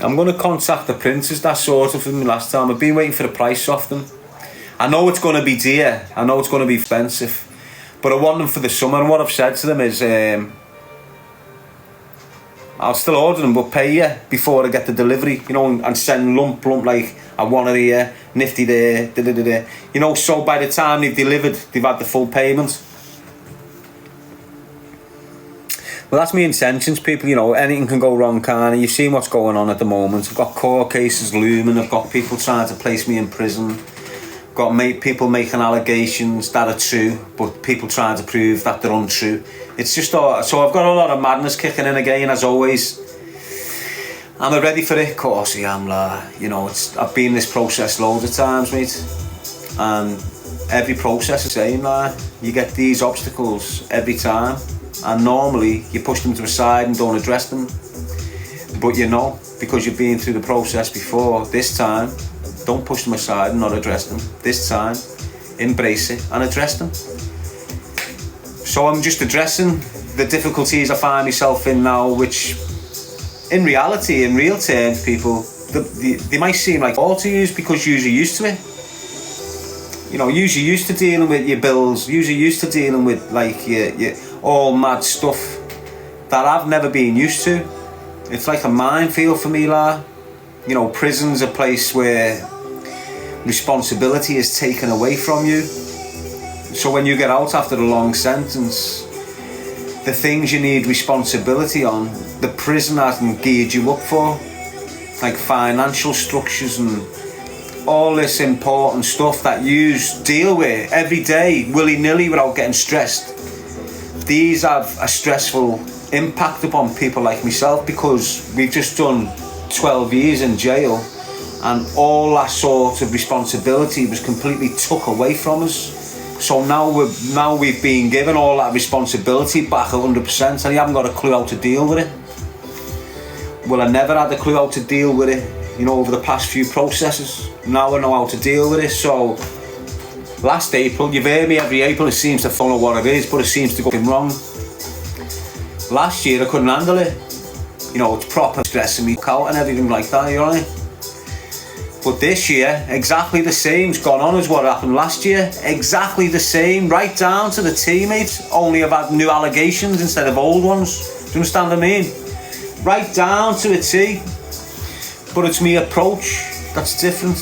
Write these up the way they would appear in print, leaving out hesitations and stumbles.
I'm going to contact the printers that sorted for me last time. I've been waiting for the price off them. I know it's going to be dear. I know it's going to be expensive. But I want them for the summer. And what I've said to them is, I'll still order them, but pay you before I get the delivery. You know, and send lump, like, I want it here, nifty there, da-da-da-da. You know, so by the time they've delivered, they've had the full payment. Well, that's my intentions, people. You know, anything can go wrong, can't it? You've seen what's going on at the moment. I've got court cases looming. I've got people trying to place me in prison. I've got people making allegations that are true, but people trying to prove that they're untrue. It's just so I've got a lot of madness kicking in again, as always. Am I ready for it? Of course I am, you know. I've been in this process loads of times, mate, and every process is the same. You get these obstacles every time, and normally you push them to the side and don't address them. But you know, because you've been through the process before, this time, don't push them aside and not address them. This time, embrace it and address them. So I'm just addressing the difficulties I find myself in now, which in reality, in real terms, people, they might seem like all to you because you're used to it. You know, you're used to dealing with your bills, you're used to dealing with like your all mad stuff that I've never been used to. It's like a minefield for me, You know, prison's a place where responsibility is taken away from you. So when you get out after a long sentence, the things you need responsibility on, the prison hasn't geared you up for, like financial structures and all this important stuff that you deal with every day, willy-nilly, without getting stressed. These have a stressful impact upon people like myself because we've just done 12 years in jail, and all that sort of responsibility was completely took away from us. So now we've been given all that responsibility back 100%, and you haven't got a clue how to deal with it. Well, I never had a clue how to deal with it, you know, over the past few processes. Now I know how to deal with it. So last April, you've heard me every April, it seems to follow what it is, but it seems to go wrong. Last year I couldn't handle it. You know, it's proper stressing me out and everything like that, you know. But this year, exactly the same's gone on as what happened last year. Exactly the same, right down to the teammates. Only I've had new allegations instead of old ones. Do you understand what I mean? Right down to a T. But it's me approach that's different.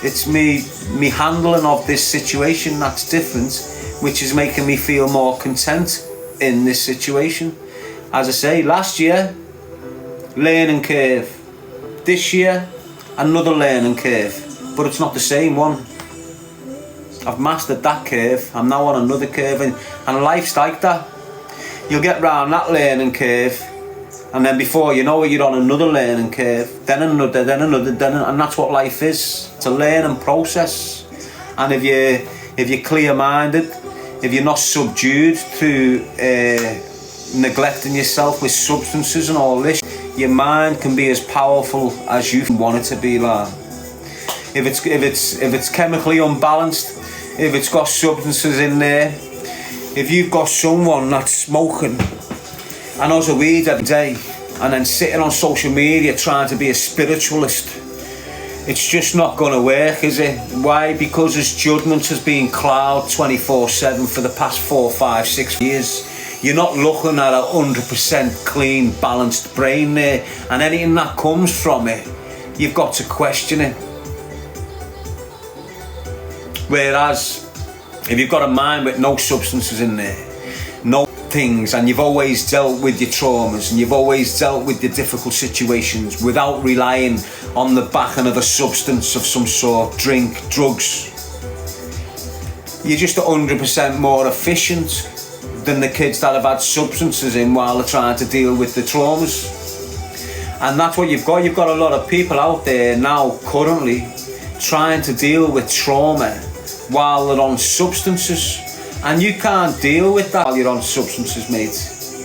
It's me handling of this situation that's different, which is making me feel more content in this situation. As I say, last year, learning curve. This year, another learning curve, but it's not the same one. I've mastered that curve. I'm now on another curve, and life's like that. You'll get round that learning curve, and then before you know it, you're on another learning curve, then another, and that's what life is. It's a learning process. And if you're clear-minded, if you're not subdued through neglecting yourself with substances and all this, your mind can be as powerful as you want it to be, If it's chemically unbalanced, if it's got substances in there, if you've got someone that's smoking and has a weed every day and then sitting on social media trying to be a spiritualist, it's just not going to work, is it? Why? Because his judgment has been clouded 24/7 for the past 4, 5, 6 years. You're not looking at 100% clean, balanced brain there, and anything that comes from it, you've got to question it. Whereas, if you've got a mind with no substances in there, no things, and you've always dealt with your traumas, and you've always dealt with the difficult situations without relying on the backing of a substance of some sort, drink, drugs, you're just 100% more efficient than the kids that have had substances in while they're trying to deal with the traumas. And that's what you've got. You've got a lot of people out there now currently trying to deal with trauma while they're on substances, and you can't deal with that while you're on substances, mate.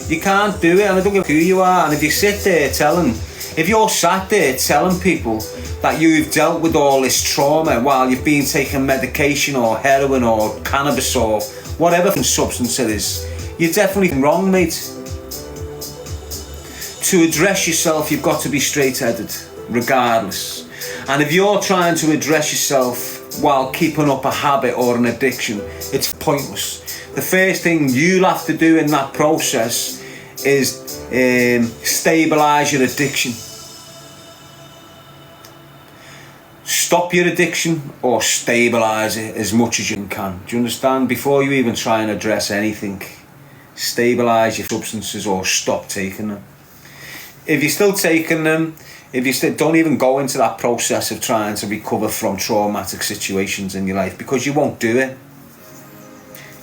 You can't do it, and I don't give a who you are. And if you sit there if you're sat there telling people that you've dealt with all this trauma while you've been taking medication or heroin or cannabis or whatever substance it is, you're definitely wrong, mate. To address yourself, you've got to be straight-headed. regardless. And if you're trying to address yourself while keeping up a habit or an addiction, it's pointless. The first thing you'll have to do in that process is stabilise your addiction. Stop your addiction or stabilise it as much as you can. Do you understand? Before you even try and address anything, stabilise your substances or stop taking them. If you're still taking them, if you still don't even go into that process of trying to recover from traumatic situations in your life, because you won't do it.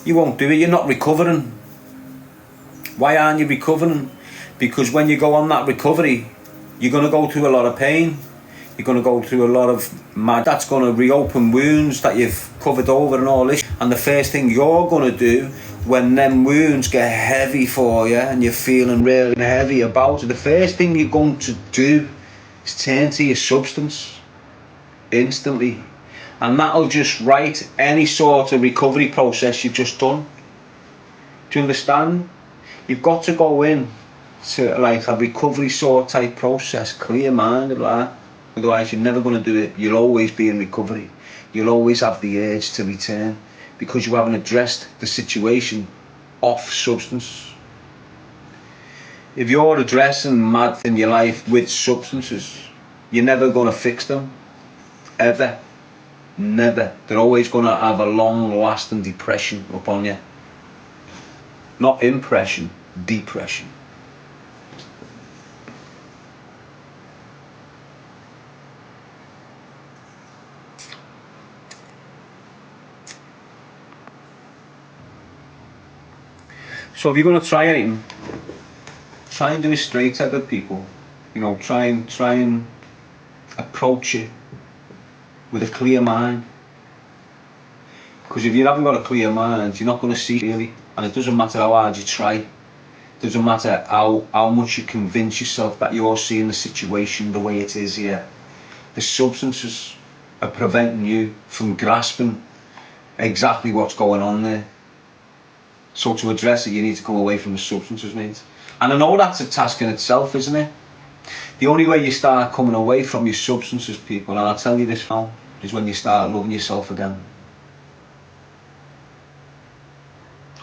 You won't do it. You're not recovering. Why aren't you recovering? Because when you go on that recovery, you're going to go through a lot of pain. You're going to go through a lot of that's going to reopen wounds that you've covered over and all this. And the first thing you're going to do when them wounds get heavy for you and you're feeling really heavy about it, the first thing you're going to do is turn to your substance instantly. And that'll just write any sort of recovery process you've just done. Do you understand? You've got to go in to like a recovery sort type process, clear minded like that. Otherwise you're never going to do it. You'll always be in recovery. You'll always have the urge to return because you haven't addressed the situation off substance. If you're addressing mad in your life with substances, you're never going to fix them. Ever. Never. They're always going to have a long lasting depression upon you. Not impression, depression. So if you're going to try anything, try and do it straight-headed, people. You know, try and approach it with a clear mind. Because if you haven't got a clear mind, you're not going to see clearly. And it doesn't matter how hard you try. It doesn't matter how much you convince yourself that you're seeing the situation the way it is here. The substances are preventing you from grasping exactly what's going on there. So to address it, you need to come away from the substances, mate. And I know that's a task in itself, isn't it? The only way you start coming away from your substances, people, and I'll tell you this now, is when you start loving yourself again.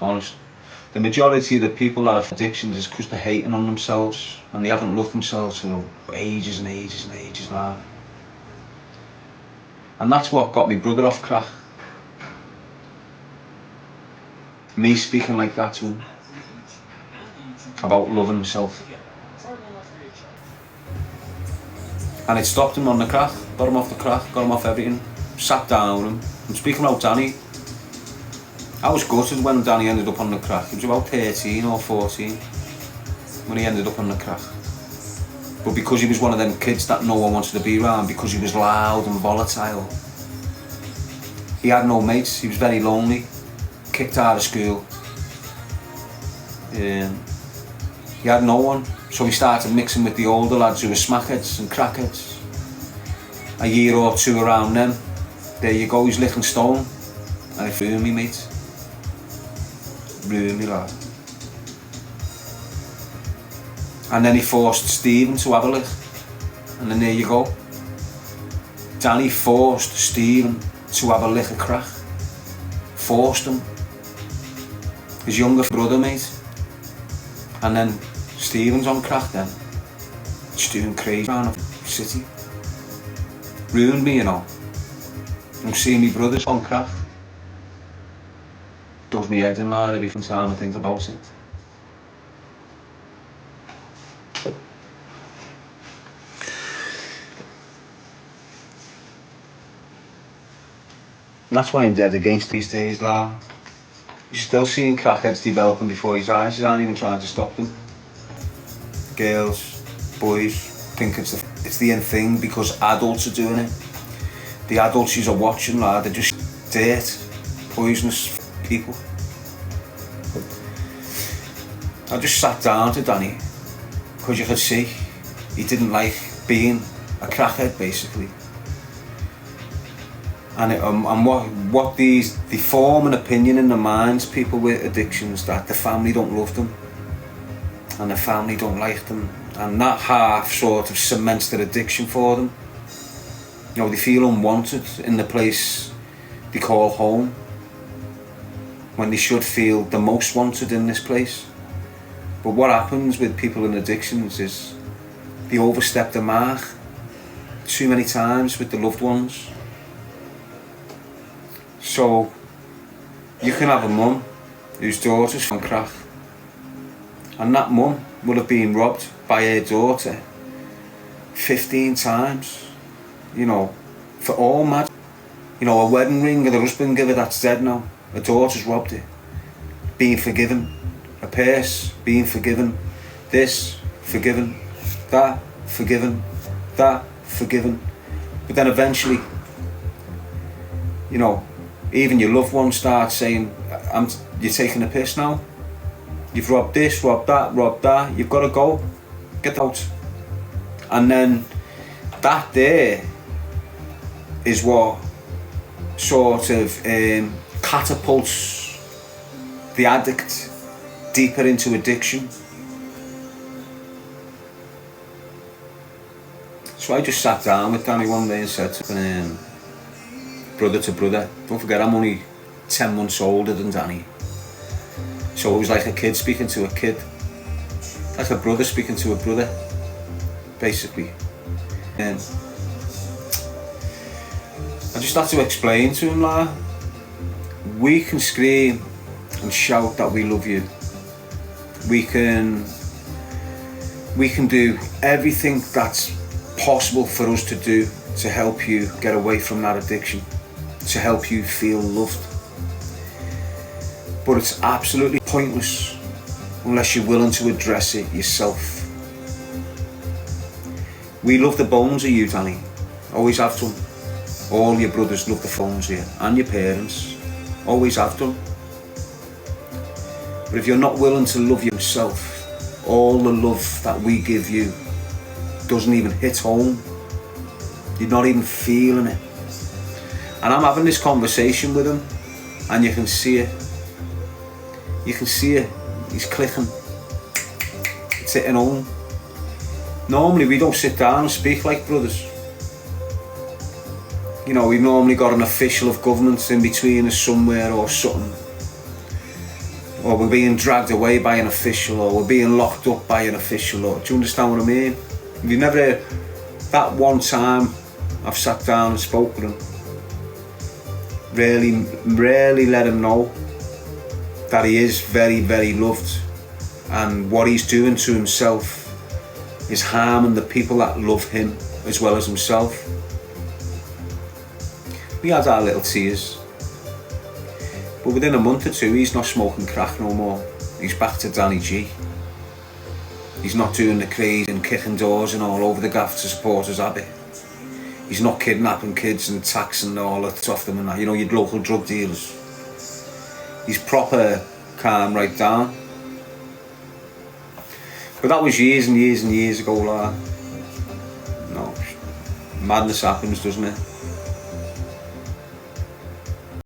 Honest. The majority of the people that have addictions is because they're hating on themselves and they haven't loved themselves for ages and ages and ages now. And that's what got my brother off crack. Me speaking like that to him about loving himself. And it stopped him on the crack, got him off the crack, got him off everything, sat down with him. I'm speaking about Danny. I was gutted when Danny ended up on the crack. He was about 13 or 14 when he ended up on the crack. But because he was one of them kids that no one wanted to be around, because he was loud and volatile, he had no mates, he was very lonely, kicked out of school. He had no one, so he started mixing with the older lads who were smackheads and crackheads. A year or two around them, there you go, he's licking stone. And it ruined me, mate. Ruined me, lad. And then he forced Stephen to have a lick. And then there you go. Danny forced Stephen to have a lick of crack. Forced him. His younger brother, mate. And then Stephen's on crack then. Just doing crazy around the city. Ruined me, you know. I'm seeing my brothers on crack. Does me head in, lad, every time I think about it. And that's why I'm dead against these days, lad. You're still seeing crackheads developing before his eyes. You aren't even trying to stop them. Girls, boys think it's the end thing because adults are doing it. The adults you're watching, lad, they're just dirt, poisonous people. I just sat down to Danny because you could see he didn't like being a crackhead, basically. And what they form an opinion in their minds, people with addictions, that the family don't love them and the family don't like them and that half sort of cements their addiction for them. You know, they feel unwanted in the place they call home, when they should feel the most wanted in this place. But what happens with people in addictions is they overstep the mark too many times with the loved ones. So you can have a mum whose daughter's on crack, and that mum will have been robbed by her daughter 15 times, you know, for all mad. You know, a wedding ring of the husband give her that's dead now. A daughter's robbed it, being forgiven. A purse, being forgiven. This, forgiven. That, forgiven. That, forgiven. But then eventually, you know, even your loved ones start saying, you're taking a piss now. You've robbed this, robbed that, you've got to go. Get out. And then that there is what sort of catapults the addict deeper into addiction. So I just sat down with Danny one day and said to him, brother to brother, don't forget I'm only 10 months older than Danny. So it was like a kid speaking to a kid, like a brother speaking to a brother, basically. And I just had to explain to him, like, we can scream and shout that we love you. We can do everything that's possible for us to do to help you get away from that addiction, to help you feel loved. But it's absolutely pointless unless you're willing to address it yourself. We love the bones of you, Danny. Always have done. All your brothers love the phones of you, and your parents. Always have done. But if you're not willing to love yourself, all the love that we give you doesn't even hit home. You're not even feeling it. And I'm having this conversation with him, and you can see it. You can see it. He's clicking. It's hitting home. Normally we don't sit down and speak like brothers. You know, we've normally got an official of government in between us somewhere or something. Or we're being dragged away by an official, or we're being locked up by an official, or do you understand what I mean? You've never, that one time I've sat down and spoke with him, really let him know that he is very, very loved, and what he's doing to himself is harming the people that love him as well as himself. We had our little tears, but within a month or two he's not smoking crack no more. He's back to Danny G. He's not doing the crazy and kicking doors and all over the Grafters supporters habit. He's not kidnapping kids and taxing all that off them and that, you know, your local drug dealers. He's proper calm right down. But that was years and years and years ago, like. No, madness happens, doesn't it?